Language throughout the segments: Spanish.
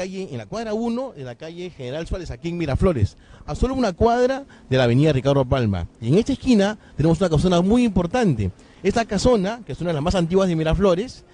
en la cuadra 1 de la calle General Suárez, aquí en Miraflores, a solo una cuadra de la avenida Ricardo Palma. Y en esta esquina tenemos una casona muy importante. Esta casona, que es una de las más antiguas de Miraflores,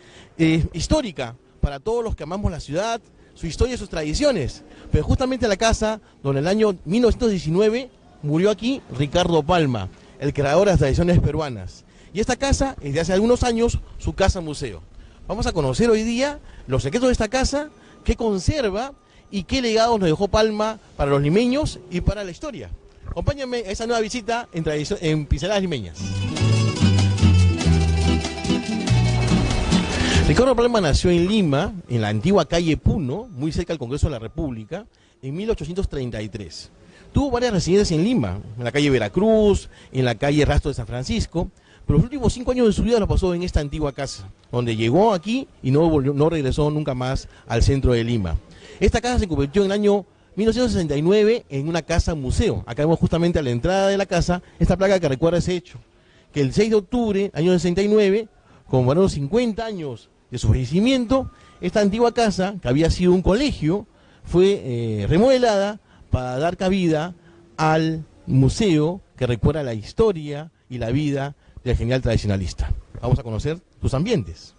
histórica para todos los que amamos la ciudad, su historia y sus tradiciones. Pero justamente la casa donde en el año 1919 murió aquí Ricardo Palma, el creador de las tradiciones peruanas. Y esta casa es de hace algunos años su casa museo. Vamos a conocer hoy día los secretos de esta casa, qué conserva y qué legados nos dejó Palma para los limeños y para la historia. Acompáñenme a esa nueva visita en Pinceladas Limeñas. Ricardo Palma nació en Lima, en la antigua calle Puno, muy cerca del Congreso de la República, en 1833. Tuvo varias residencias en Lima, en la calle Veracruz, en la calle Rastro de San Francisco, pero los últimos 5 años de su vida los pasó en esta antigua casa, donde llegó aquí y no regresó nunca más al centro de Lima. Esta casa se convirtió en el año 1969 en una casa museo. Acá vemos justamente a la entrada de la casa esta placa que recuerda ese hecho, que el 6 de octubre, año 69, conmemorando 50 años de su fallecimiento, esta antigua casa, que había sido un colegio, fue remodelada para dar cabida al museo que recuerda la historia y la vida del genial tradicionalista. Vamos a conocer sus ambientes.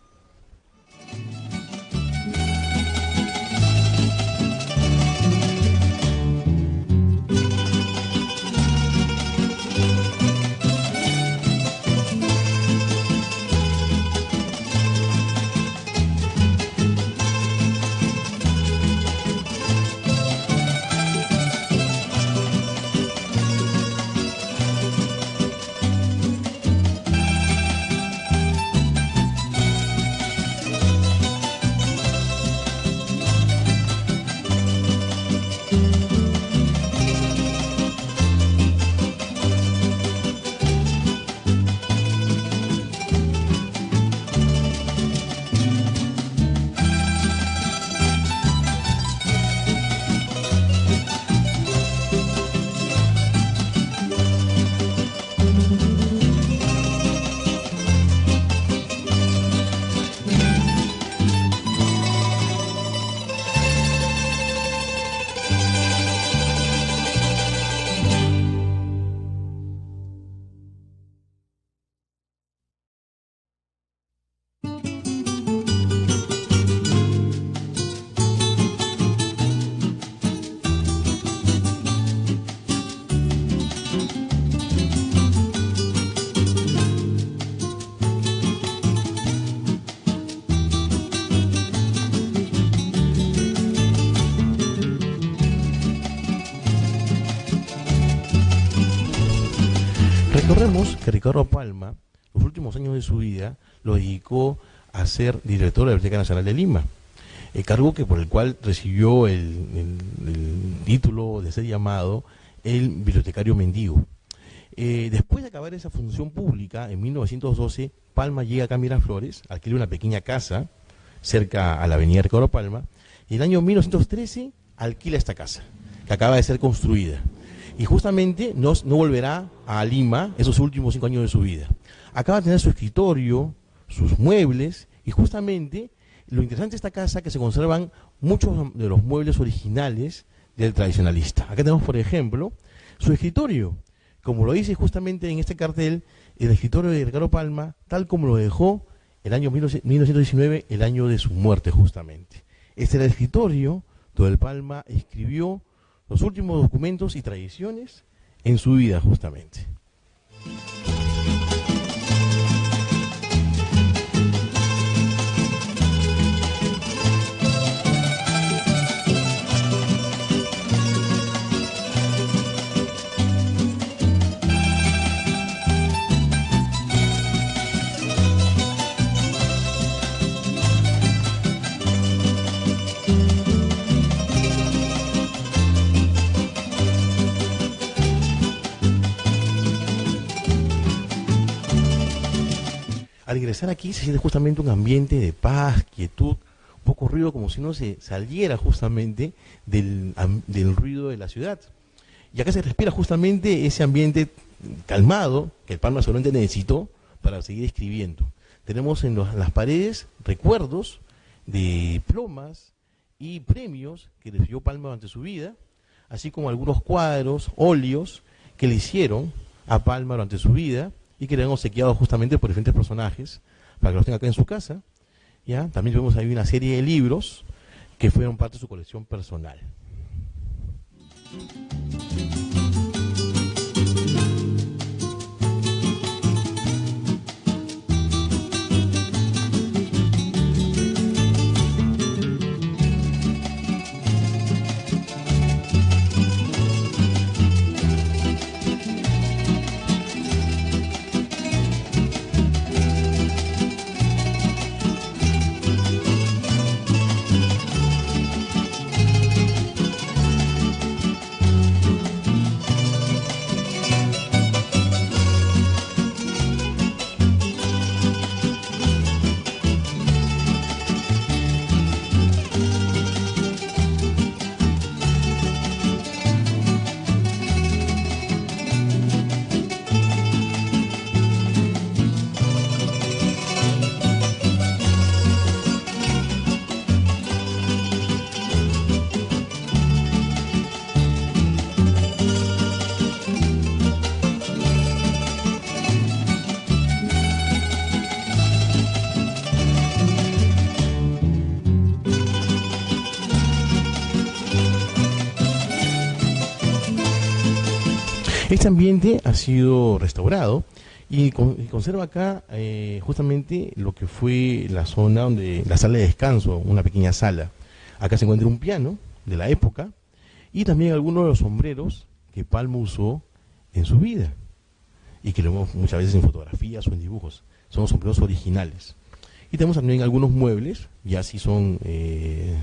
Recordemos que Ricardo Palma, los últimos años de su vida, lo dedicó a ser director de la Biblioteca Nacional de Lima, el cargo por el cual recibió el título de ser llamado el bibliotecario mendigo. Después de acabar esa función pública, en 1912, Palma llega acá a Miraflores, adquiere una pequeña casa cerca a la avenida Ricardo Palma, y en el año 1913 alquila esta casa, que acaba de ser construida. Y justamente no volverá a Lima esos últimos 5 años de su vida. Acaba de tener su escritorio, sus muebles, y justamente lo interesante de esta casa es que se conservan muchos de los muebles originales del tradicionalista. Acá tenemos, por ejemplo, su escritorio, como lo dice justamente en este cartel, el escritorio de Ricardo Palma, tal como lo dejó el año 1919, el año de su muerte justamente. Este era el escritorio donde Palma escribió los últimos documentos y tradiciones en su vida justamente. Al ingresar aquí se siente justamente un ambiente de paz, quietud, un poco ruido, como si uno se saliera justamente del ruido de la ciudad. Y acá se respira justamente ese ambiente calmado que el Palma solamente necesitó para seguir escribiendo. Tenemos en las paredes recuerdos de diplomas, y premios que recibió Palma durante su vida, así como algunos cuadros, óleos que le hicieron a Palma durante su vida y que le han obsequiado justamente por diferentes personajes para que los tenga acá en su casa. ¿Ya? También vemos ahí una serie de libros que fueron parte de su colección personal. Este ambiente ha sido restaurado y conserva acá justamente lo que fue la zona donde la sala de descanso, una pequeña sala. Acá se encuentra un piano de la época y también algunos de los sombreros que Palma usó en su vida y que lo vemos muchas veces en fotografías o en dibujos. Son los sombreros originales. Y tenemos también algunos muebles, ya sí son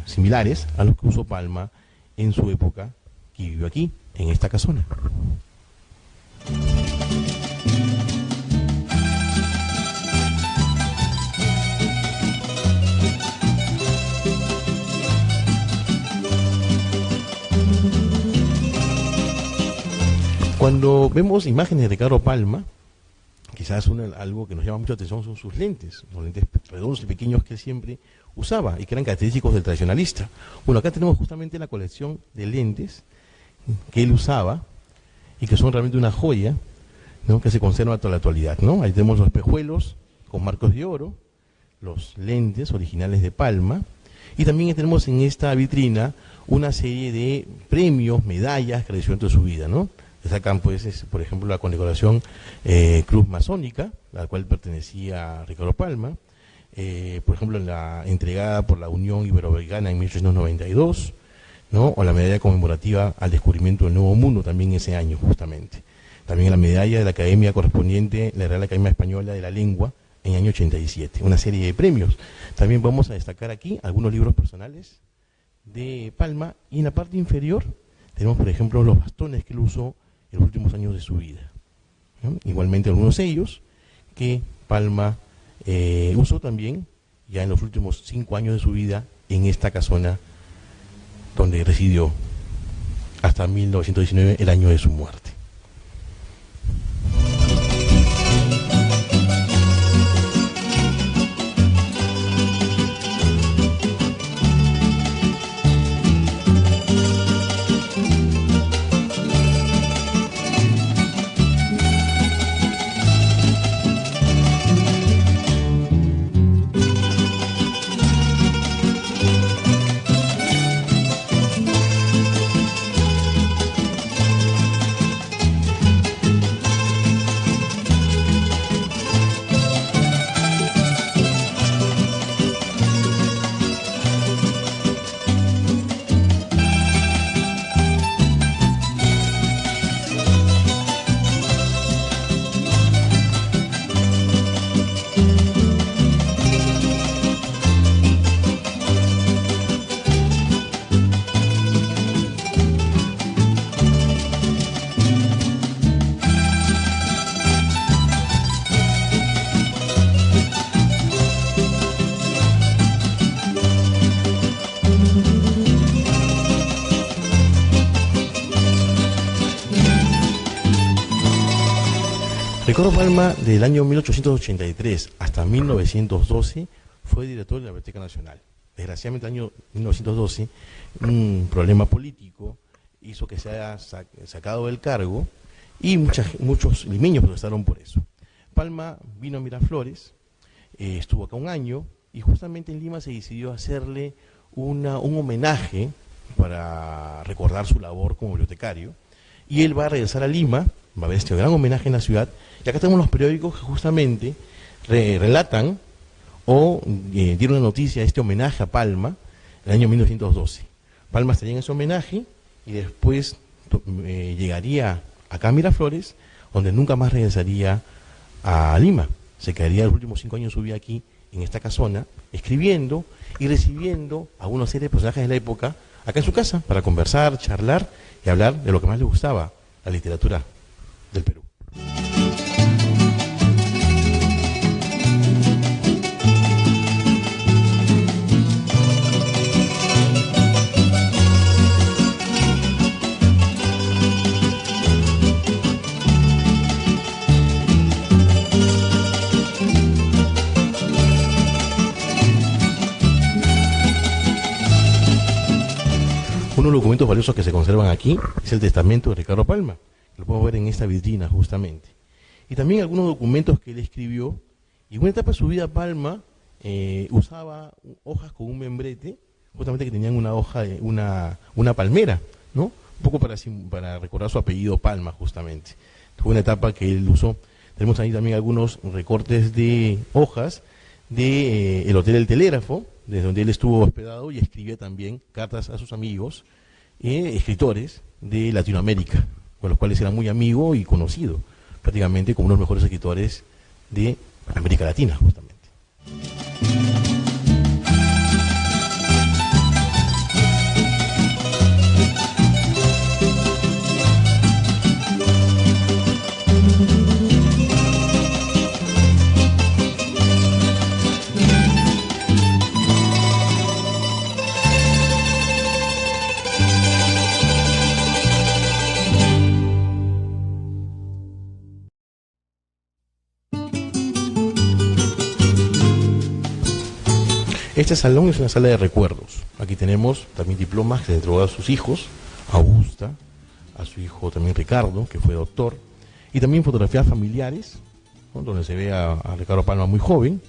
similares a los que usó Palma en su época, que vivió aquí, en esta casona. Cuando vemos imágenes de Ricardo Palma, quizás algo que nos llama mucho la atención son sus lentes, los lentes redondos y pequeños que él siempre usaba y que eran característicos del tradicionalista. Bueno, acá tenemos justamente la colección de lentes que él usaba y que son realmente una joya, ¿no?, que se conserva hasta la actualidad, ¿no? Ahí tenemos los espejuelos con marcos de oro, los lentes originales de Palma, y también tenemos en esta vitrina una serie de premios, medallas que recibió dentro de su vida, ¿no? Destacan, pues, por ejemplo, la condecoración Cruz Masónica, a la cual pertenecía Ricardo Palma, por ejemplo, la entregada por la Unión Iberoamericana en 1892, ¿no?, o la medalla conmemorativa al descubrimiento del Nuevo Mundo también ese año justamente. También la medalla de la Academia correspondiente, la Real Academia Española de la Lengua, en el año 87. Una serie de premios. También vamos a destacar aquí algunos libros personales de Palma, y en la parte inferior tenemos, por ejemplo, los bastones que él usó en los últimos años de su vida, ¿no? Igualmente algunos sellos que Palma usó también ya en los últimos 5 años de su vida en esta casona donde residió hasta 1919, el año de su muerte. Ricardo Palma, del año 1883 hasta 1912, fue director de la Biblioteca Nacional. desgraciadamente en el año 1912, un problema político hizo que se haya sacado del cargo y muchos limeños protestaron por eso. Palma vino a Miraflores, estuvo acá un año y justamente en Lima se decidió hacerle un homenaje para recordar su labor como bibliotecario, y él va a regresar a Lima, va a haber este gran homenaje en la ciudad, y acá tenemos los periódicos que justamente relatan o dieron la noticia de este homenaje a Palma en el año 1912. Palma estaría en ese homenaje y después llegaría acá a Miraflores, donde nunca más regresaría a Lima. Se quedaría los últimos 5 años de su vida aquí, en esta casona, escribiendo y recibiendo a una serie de personajes de la época acá en su casa para conversar, charlar y hablar de lo que más le gustaba, la literatura del Perú. Uno de los documentos valiosos que se conservan aquí es el testamento de Ricardo Palma, que lo podemos ver en esta vitrina justamente. Y también algunos documentos que él escribió, y en una etapa de su vida Palma usaba hojas con un membrete, justamente que tenían una hoja, una palmera, ¿no? Un poco para recordar su apellido Palma, justamente. Fue una etapa que él usó. Tenemos ahí también algunos recortes de hojas del Hotel del Telégrafo, desde donde él estuvo hospedado, y escribía también cartas a sus amigos, escritores de Latinoamérica, con los cuales era muy amigo y conocido, prácticamente como uno de los mejores escritores de América Latina, justamente. Este salón es una sala de recuerdos. Aquí tenemos también diplomas que le entregó a sus hijos, a Augusta, a su hijo también Ricardo, que fue doctor, y también fotografías familiares, ¿no? Donde se ve a Ricardo Palma muy joven,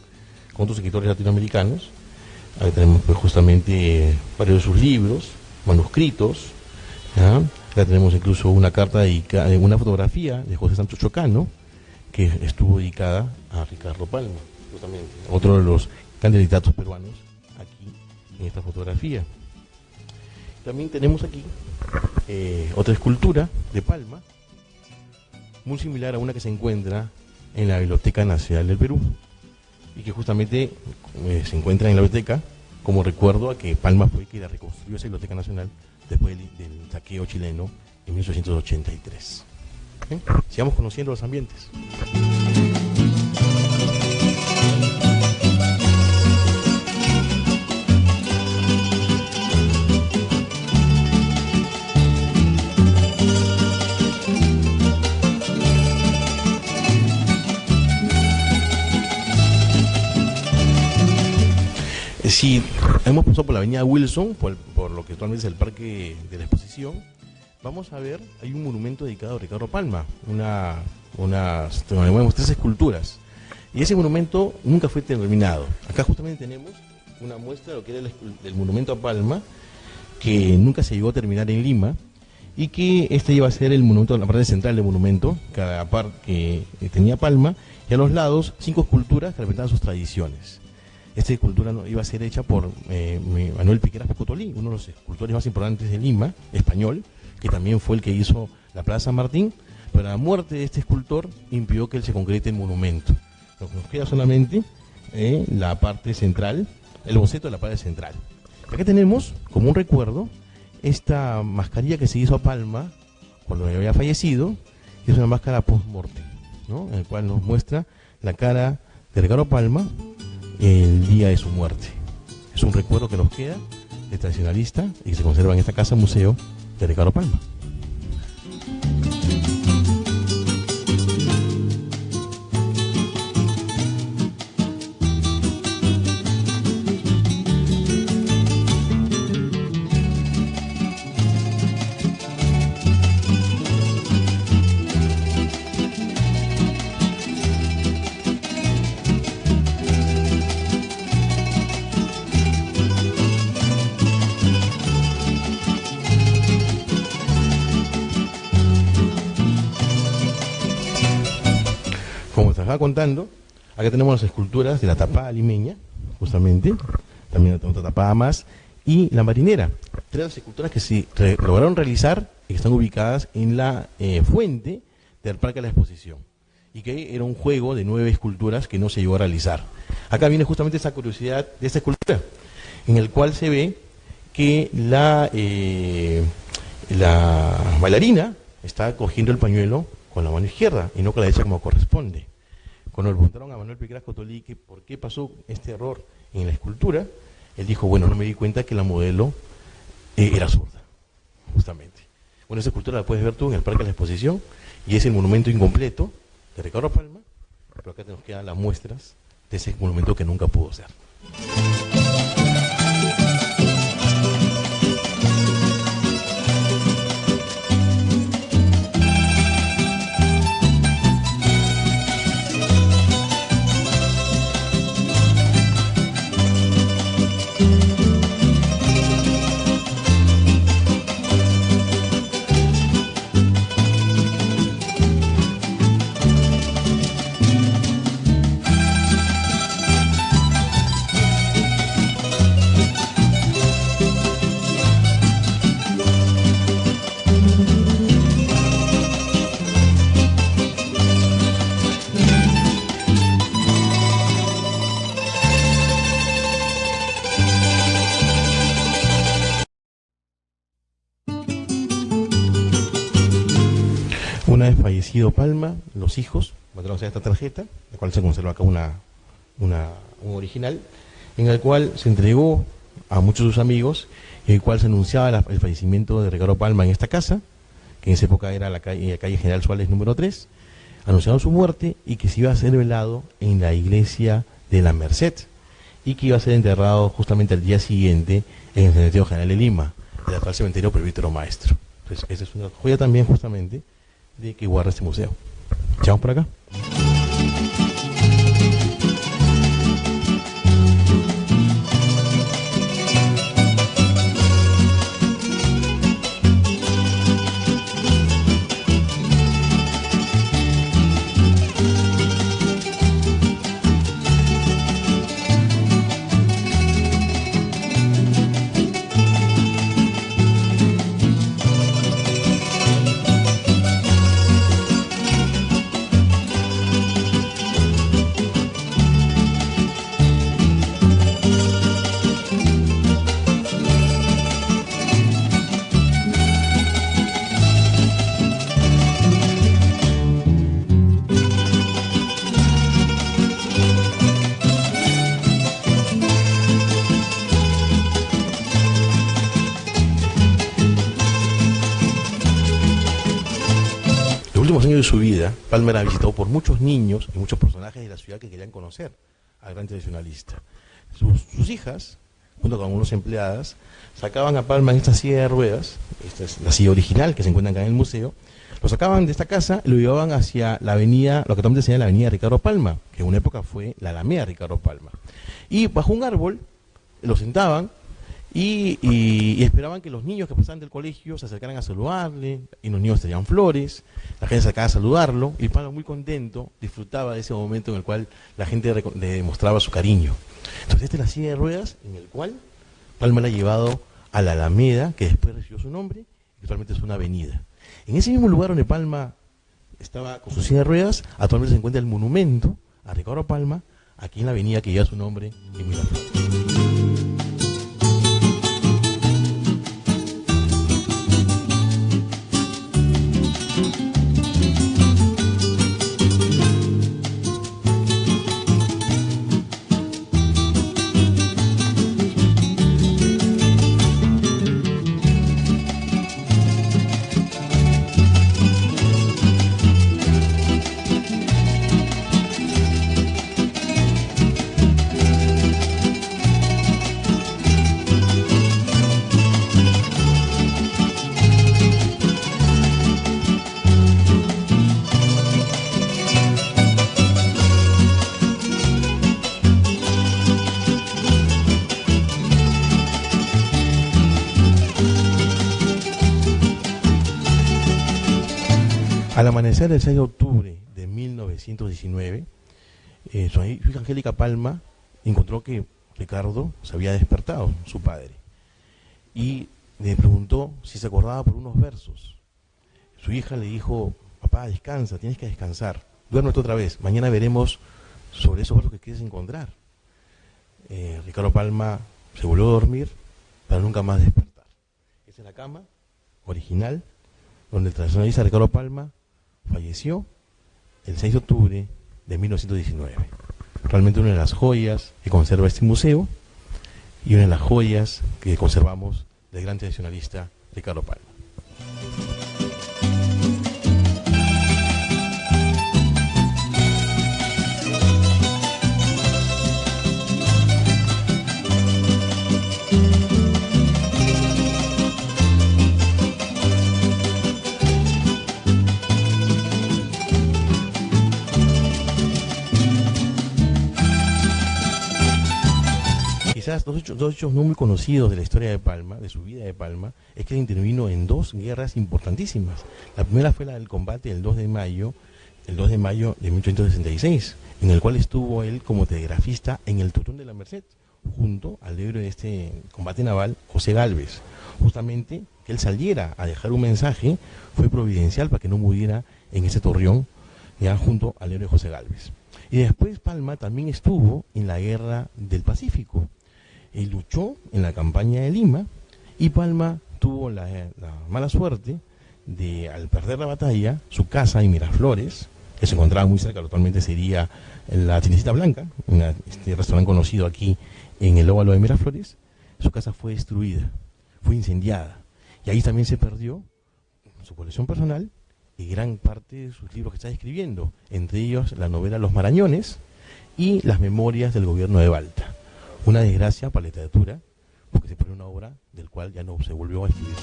con otros escritores latinoamericanos. Ahí tenemos pues justamente varios de sus libros, manuscritos, ¿ya? Acá tenemos incluso una carta dedicada, una fotografía de José Santos Chocano, que estuvo dedicada a Ricardo Palma, justamente, otro de los grandes literatos peruanos, aquí en esta fotografía. También tenemos aquí otra escultura de Palma, muy similar a una que se encuentra en la Biblioteca Nacional del Perú, y que justamente se encuentra en la biblioteca como recuerdo a que Palma fue quien la reconstruyó esa Biblioteca Nacional después del saqueo chileno en 1883. ¿Okay? Sigamos conociendo los ambientes. Si hemos pasado por la avenida Wilson, por lo que actualmente es el Parque de la Exposición, vamos a ver, hay un monumento dedicado a Ricardo Palma, tenemos 3 esculturas, y ese monumento nunca fue terminado. Acá justamente tenemos una muestra de lo que era el monumento a Palma, que nunca se llegó a terminar en Lima, y que este iba a ser el monumento, la parte central del monumento, cada parte que tenía Palma, y a los lados 5 esculturas que representaban sus tradiciones. Esta escultura iba a ser hecha por Manuel Piqueras Pocotolí, uno de los escultores más importantes de Lima, español, que también fue el que hizo la Plaza San Martín, pero la muerte de este escultor impidió que él se concrete el monumento. Lo que nos queda solamente la parte central, el boceto de la parte central. Acá tenemos, como un recuerdo, esta mascarilla que se hizo a Palma cuando había fallecido, que es una máscara post-mortem, ¿no? En el cual nos muestra la cara de Ricardo Palma el día de su muerte. Es un recuerdo que nos queda de tradicionalista y que se conserva en esta casa museo de Ricardo Palma. estaba contando, acá tenemos las esculturas de la tapada limeña, justamente, también otra tapada más, y la marinera. Tres esculturas que se lograron realizar y que están ubicadas en la fuente del Parque de la Exposición. Y que era un juego de 9 esculturas que no se llegó a realizar. Acá viene justamente esa curiosidad de esta escultura, en el cual se ve que la bailarina está cogiendo el pañuelo con la mano izquierda y no con la derecha como corresponde. Cuando le preguntaron a Manuel Piqueras Cotolí que por qué pasó este error en la escultura, él dijo, bueno, no me di cuenta que la modelo era zurda, justamente. Bueno, esa escultura la puedes ver tú en el Parque de la Exposición y es el monumento incompleto de Ricardo Palma, pero acá nos quedan las muestras de ese monumento que nunca pudo ser. Una vez fallecido Palma, los hijos mandaron a hacer esta tarjeta, la cual se conserva acá un original, en el cual se entregó a muchos de sus amigos, en el cual se anunciaba el fallecimiento de Ricardo Palma en esta casa, que en esa época era la calle General Suárez número 3, anunciaron su muerte y que se iba a ser velado en la iglesia de la Merced, y que iba a ser enterrado justamente al día siguiente en el Cementerio General de Lima, el actual cementerio Presbítero Maestro. Entonces, esa es una joya también justamente de que guarda este museo. Echamos por acá. Últimos años de su vida, Palma era visitado por muchos niños y muchos personajes de la ciudad que querían conocer al gran tradicionalista. Sus hijas, junto con algunas empleadas, sacaban a Palma en esta silla de ruedas, esta es la silla original que se encuentra acá en el museo, lo sacaban de esta casa y lo llevaban hacia la avenida, lo que también se llama la avenida Ricardo Palma, que en una época fue la Alameda Ricardo Palma. Y bajo un árbol lo sentaban y esperaban que los niños que pasaban del colegio se acercaran a saludarle, y los niños traían flores, la gente se acercaba a saludarlo, y Palma, muy contento, disfrutaba de ese momento en el cual la gente le demostraba su cariño. Entonces esta es la silla de ruedas en el cual Palma la ha llevado a la Alameda, que después recibió su nombre, y actualmente es una avenida. En ese mismo lugar donde Palma estaba con su silla de ruedas, actualmente se encuentra el monumento a Ricardo Palma, aquí en la avenida que lleva su nombre en Miraflores. Al amanecer del 6 de octubre de 1919, Su hija Angélica Palma encontró que Ricardo se había despertado, su padre, y le preguntó si se acordaba por unos versos. Su hija le dijo: papá, descansa, tienes que descansar, duérmete otra vez, mañana veremos sobre esos versos que quieres encontrar. Ricardo Palma se volvió a dormir para nunca más despertar. Esa es la cama original donde el tradicionalista Ricardo Palma falleció el 6 de octubre de 1919. Realmente una de las joyas que conserva este museo y una de las joyas que conservamos del gran tradicionalista Ricardo Palma. Quizás dos hechos no muy conocidos de la historia de Palma, de su vida de Palma, es que él intervino en dos guerras importantísimas. La primera fue la del combate del 2 de mayo de 1866, en el cual estuvo él como telegrafista en el Tutón de la Merced, junto al héroe de este combate naval, José Gálvez. Justamente que él saliera a dejar un mensaje fue providencial para que no muriera en ese torreón, ya junto al héroe José Gálvez. Y después Palma también estuvo en la Guerra del Pacífico. Él luchó en la campaña de Lima y Palma tuvo la mala suerte de, al perder la batalla, su casa en Miraflores, que se encontraba muy cerca, actualmente sería la Tinecita Blanca, este restaurante conocido aquí en el óvalo de Miraflores, su casa fue destruida, fue incendiada. Y ahí también se perdió su colección personal y gran parte de sus libros que está escribiendo, entre ellos la novela Los Marañones y las memorias del gobierno de Balta. Una desgracia para la literatura, porque se perdió una obra del cual ya no se volvió a escribir.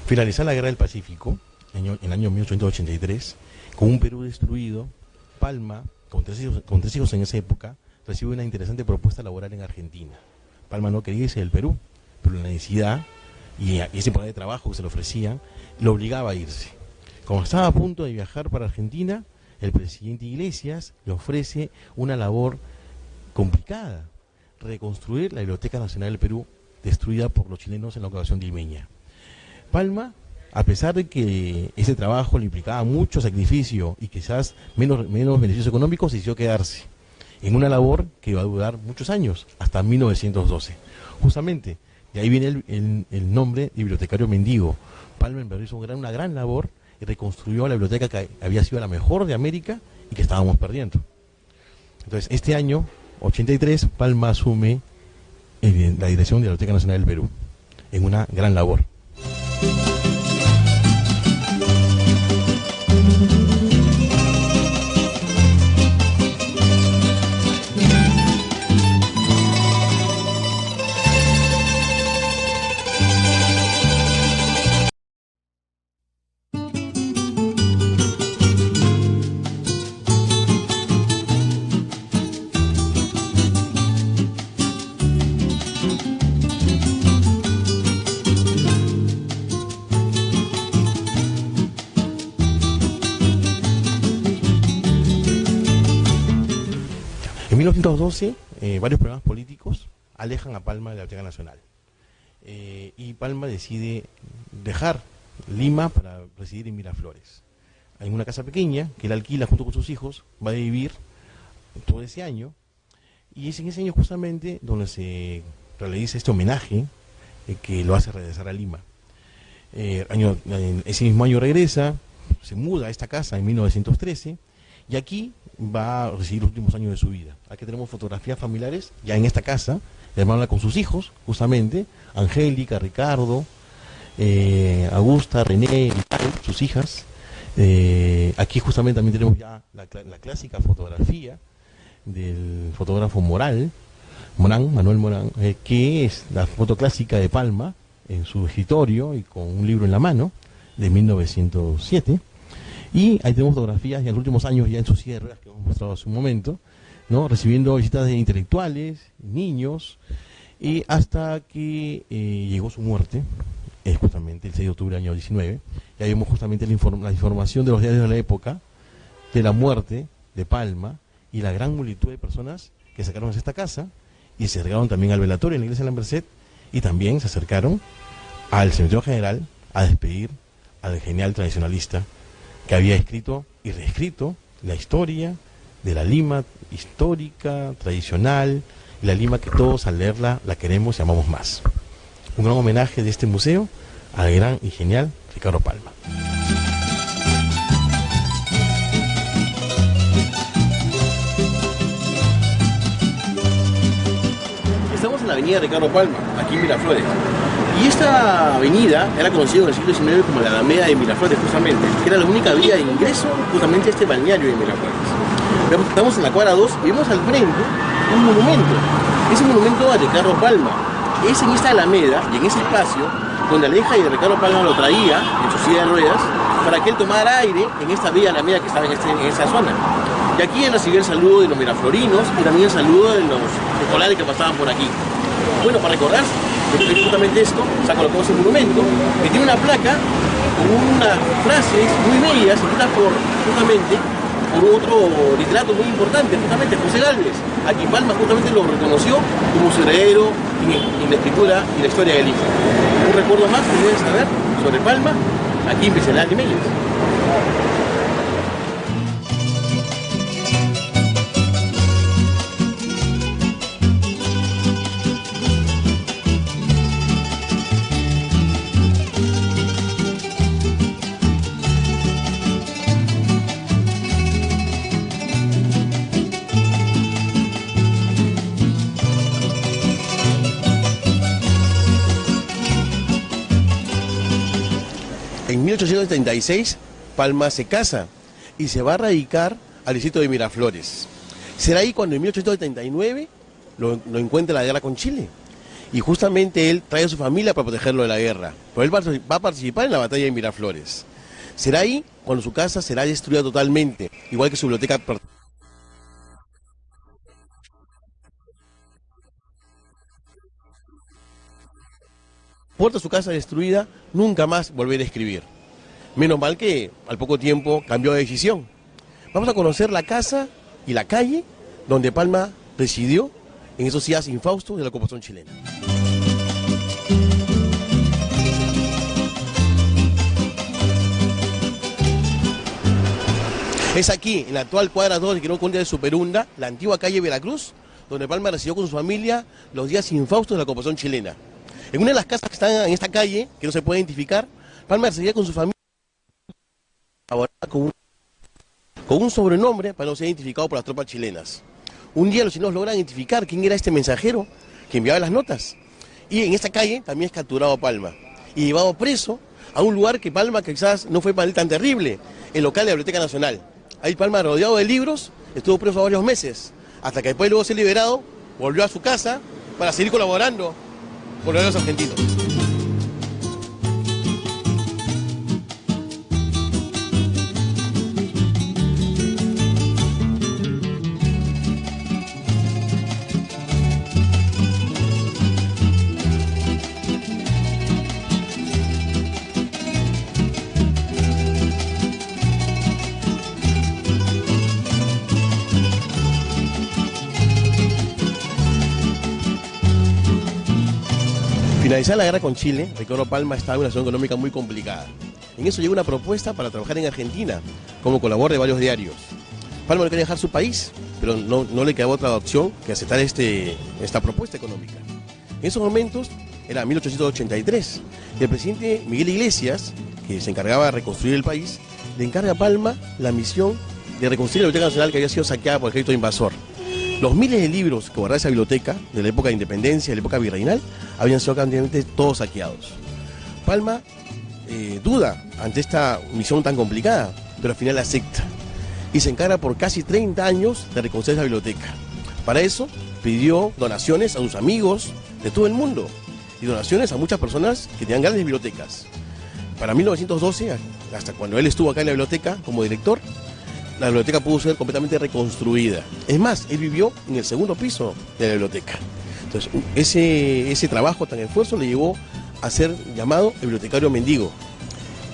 Finalizar la Guerra del Pacífico, en el año 1883, con un Perú destruido, Palma, con tres hijos en esa época, recibe una interesante propuesta laboral en Argentina. Palma no quería irse del Perú, pero la necesidad y ese poder de trabajo que se le ofrecían, lo obligaba a irse. Como estaba a punto de viajar para Argentina, el presidente Iglesias le ofrece una labor complicada: reconstruir la Biblioteca Nacional del Perú, destruida por los chilenos en la ocupación limeña. Palma, a pesar de que ese trabajo le implicaba mucho sacrificio y quizás menos beneficios económicos, decidió quedarse en una labor que va a durar muchos años, hasta 1912. Justamente, de ahí viene el nombre de bibliotecario mendigo. Palma en verdad hizo una gran labor y reconstruyó la biblioteca que había sido la mejor de América y que estábamos perdiendo. Entonces, este año, 83, Palma asume la dirección de la Biblioteca Nacional del Perú, en una gran labor. En 1912, varios problemas políticos alejan a Palma de la Biblioteca Nacional. Y Palma decide dejar Lima para residir en Miraflores. Hay una casa pequeña que él alquila junto con sus hijos, va a vivir todo ese año. Y es en ese año justamente donde se realiza este homenaje que lo hace regresar a Lima. Ese mismo año regresa, se muda a esta casa en 1913 y aquí va a recibir los últimos años de su vida. Aquí tenemos fotografías familiares ya en esta casa, hermana con sus hijos, justamente, Angélica, Ricardo, Augusta, René, sus hijas. Aquí justamente también tenemos ya la clásica fotografía del fotógrafo Manuel Morán, que es la foto clásica de Palma en su escritorio y con un libro en la mano. de 1907. Y ahí tenemos fotografías ya en los últimos años, ya en sus silla de ruedas que hemos mostrado hace un momento, ¿no? Recibiendo visitas de intelectuales, niños, y hasta que llegó su muerte, justamente el 6 de octubre del año 19. Ya vimos justamente la información de los diarios de la época, de la muerte de Palma, y la gran multitud de personas que sacaron a esta casa, y se acercaron también al velatorio en la iglesia de la Merced, y también se acercaron al cementerio general a despedir al genial tradicionalista que había escrito y reescrito la historia de la Lima histórica, tradicional, y la Lima que todos al leerla la queremos y amamos más. Un gran homenaje de este museo al gran y genial Ricardo Palma. Estamos en la avenida Ricardo Palma, aquí en Miraflores. Y esta avenida era conocida en el siglo XIX como la Alameda de Miraflores, justamente, que era la única vía de ingreso justamente a este balneario de Miraflores. Estamos en la cuadra 2 y vemos al frente un monumento. Es un monumento a Ricardo Palma. Es en esta Alameda y en ese espacio donde la hija de Ricardo Palma lo traía en su silla de ruedas para que él tomara aire en esta vía Alameda que estaba en esa zona. Y aquí él recibió el saludo de los miraflorinos y también el saludo de los escolares que pasaban por aquí. Bueno, para recordar justamente esto, se ha colocado ese monumento que tiene una placa con unas frases muy bellas escritas justamente por otro literato muy importante, justamente José Gálvez, a quien Palma justamente lo reconoció como su heredero en la escritura y la historia del Lima. Un recuerdo más que deben saber sobre Palma, aquí en Bicenal de Meyers. En 1836, Palma se casa y se va a radicar al distrito de Miraflores. Será ahí cuando en 1839 lo encuentra la guerra con Chile. Y justamente él trae a su familia para protegerlo de la guerra. Pero él va a participar en la batalla de Miraflores. Será ahí cuando su casa será destruida totalmente, igual que su biblioteca. Puerta su casa destruida, nunca más volver a escribir. Menos mal que al poco tiempo cambió de decisión. Vamos a conocer la casa y la calle donde Palma residió en esos días infaustos de la ocupación chilena. Es aquí, en la actual cuadra 2 de Quirón Conde de Superunda, la antigua calle Veracruz, donde Palma residió con su familia los días infaustos de la ocupación chilena. En una de las casas que están en esta calle, que no se puede identificar, Palma residía con su familia con un sobrenombre para no ser identificado por las tropas chilenas. Un día los chilenos logran identificar quién era este mensajero que enviaba las notas. Y en esta calle también es capturado Palma y llevado preso a un lugar que Palma quizás no fue para él tan terrible, el local de la Biblioteca Nacional. Ahí Palma, rodeado de libros, estuvo preso varios meses, hasta que después luego de ser liberado, volvió a su casa para seguir colaborando con los argentinos. Finalizada la guerra con Chile, Ricardo Palma estaba en una situación económica muy complicada. En eso llegó una propuesta para trabajar en Argentina, como colaborador de varios diarios. Palma no quería dejar su país, pero no le quedaba otra opción que aceptar esta propuesta económica. En esos momentos, era 1883, y el presidente Miguel Iglesias, que se encargaba de reconstruir el país, le encarga a Palma la misión de reconstruir la Biblioteca Nacional que había sido saqueada por el ejército invasor. Los miles de libros que guardaba esa biblioteca, de la época de independencia, de la época virreinal, habían sido prácticamente todos saqueados. Palma duda ante esta misión tan complicada, pero al final la acepta. Y se encarga por casi 30 años de reconstruir esa biblioteca. Para eso pidió donaciones a sus amigos de todo el mundo y donaciones a muchas personas que tenían grandes bibliotecas. para 1912, hasta cuando él estuvo acá en la biblioteca como director, la biblioteca pudo ser completamente reconstruida. Es más, él vivió en el segundo piso de la biblioteca. Entonces, ese trabajo tan esfuerzo le llevó a ser llamado el bibliotecario mendigo.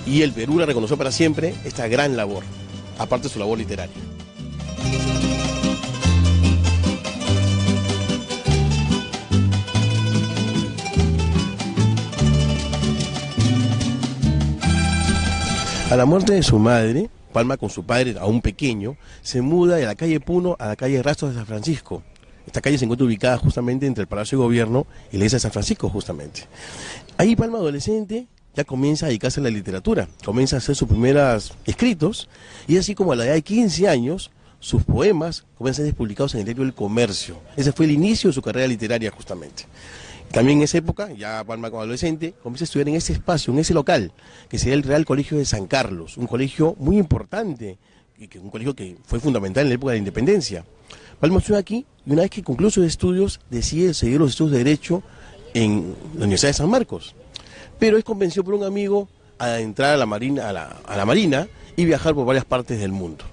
Y el Perú le reconoció para siempre esta gran labor, aparte de su labor literaria. A la muerte de su madre, Palma con su padre aún pequeño, se muda de la calle Puno a la calle Rastros de San Francisco. Esta calle se encuentra ubicada justamente entre el Palacio de Gobierno y la iglesia de San Francisco, justamente. Ahí Palma, adolescente, ya comienza a dedicarse a la literatura, comienza a hacer sus primeros escritos, y así como a la edad de 15 años, sus poemas comienzan a ser publicados en el diario El Comercio. Ese fue el inicio de su carrera literaria, justamente. También en esa época, ya Palma como adolescente, comienza a estudiar en ese espacio, en ese local, que sería el Real Colegio de San Carlos, un colegio muy importante, un colegio que fue fundamental en la época de la independencia. Palma estudia aquí y una vez que concluyó sus estudios, decide seguir los estudios de Derecho en la Universidad de San Marcos. Pero es convencido por un amigo a entrar a la Marina y viajar por varias partes del mundo.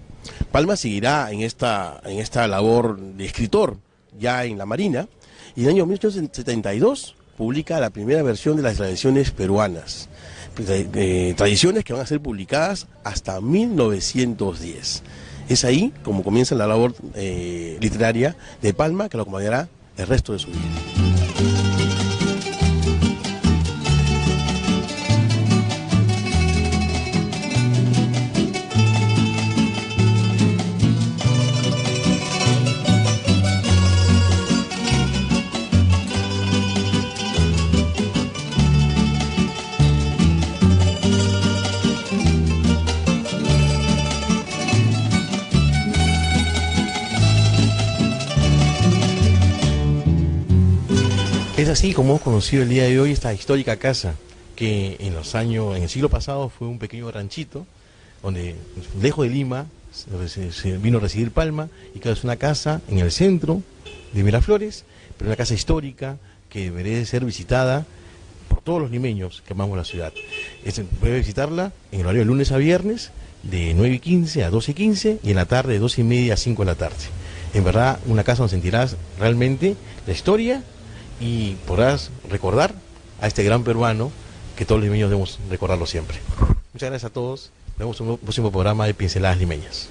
Palma seguirá en esta labor de escritor ya en la Marina, y en el año 1872 publica la primera versión de las tradiciones peruanas, tradiciones que van a ser publicadas hasta 1910. Es ahí como comienza la labor literaria de Palma, que lo acompañará el resto de su vida. Es así como hemos conocido el día de hoy esta histórica casa, que en el siglo pasado fue un pequeño ranchito, donde lejos de Lima se vino a residir Palma, y que es una casa en el centro de Miraflores, pero una casa histórica que merece ser visitada por todos los limeños que amamos la ciudad. Puede visitarla en el horario de lunes a viernes, de 9:15 a 12:15, y en la tarde de 2:30 a 5 de la tarde. En verdad, una casa donde sentirás realmente la historia y podrás recordar a este gran peruano que todos los limeños debemos recordarlo siempre. Muchas gracias a todos. Nos vemos en un próximo programa de Pinceladas Limeñas.